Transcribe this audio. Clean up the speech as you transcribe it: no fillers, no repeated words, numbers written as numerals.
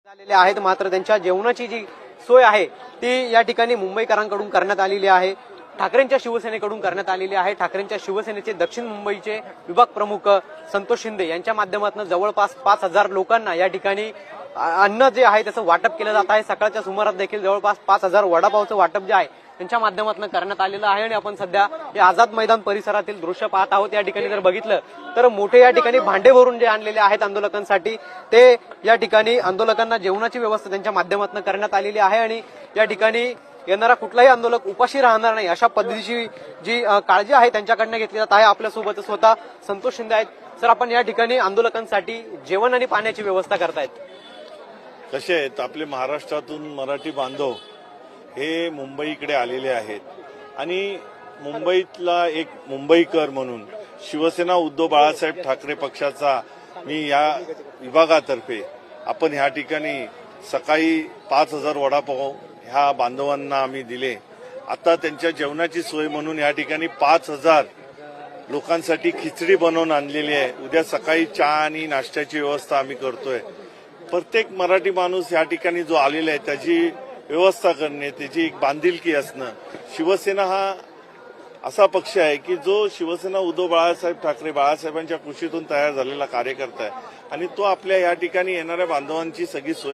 आलेले आहेत, मात्र त्यांच्या जेवणाची जी सोय आहे ती या ठिकाणी मुंबईकरांकडून करण्यात आलेली आहे. ठाकरेंच्या शिवसेनेकडून करण्यात आलेली आहे. ठाकरेंच्या शिवसेनेचे दक्षिण मुंबईचे विभाग प्रमुख संतोष शिंदे यांच्या माध्यमातून जवळपास 5,000 लोकांना या ठिकाणी अन्न जे आहे त्याचं वाटप केलं जात आहे. सकाळच्या सुमारास देखील जवळपास 5,000 वडापावचं वाटप जे आहे त्यांच्या माध्यमातून करण्यात आलेलं आहे. आणि आपण सध्या या आझाद मैदान परिसरातील दृश्य पाहत आहोत. या ठिकाणी जर बघितलं तर मोठे या ठिकाणी भांडे भरून जे आणलेले आहेत आंदोलकांसाठी, ते या ठिकाणी आंदोलकांना जेवणाची व्यवस्था त्यांच्या माध्यमातून करण्यात आलेली आहे. आणि या ठिकाणी येणारा कुठलाही आंदोलक उपाशी राहणार नाही अशा पद्धतीची जी काळजी आहे त्यांच्याकडनं घेतली जात आहे. आपल्यासोबत स्वतः संतोष शिंदे आहेत. सर, आपण या ठिकाणी आंदोलकांसाठी जेवण आणि पाण्याची व्यवस्था करतायत. कसे आहेत आपले महाराष्ट्रातून मराठी बांधव हे मुंबईकडे आलेले आहेत आणि मुंबईतला एक मुंबईकर म्हणून शिवसेना उद्धव बाळासाहेब ठाकरे पक्षाचा मी या विभागातर्फे आपण ह्या ठिकाणी सकाळी 5,000 वडापाव ह्या बांधवांना आम्ही दिले. आता त्यांच्या जेवणाची सोय म्हणून या ठिकाणी 5,000 लोकांसाठी खिचडी बनवून आणलेली आहे. उद्या सकाळी चहा आणि नाश्त्याची व्यवस्था आम्ही करतोय. प्रत्येक मराठी माणूस या ठिकाणी जो आलेला आहे त्याची व्यवस्था करणे, त्याची एक बांधिलकी असणं. शिवसेना हा असा पक्ष आहे की जो शिवसेना उद्धव बाळासाहेब ठाकरे बाळासाहेबांच्या कृषीतून तयार झालेला कार्यकर्ता आहे आणि तो आपल्या या ठिकाणी येणाऱ्या बांधवांची सगळी सोय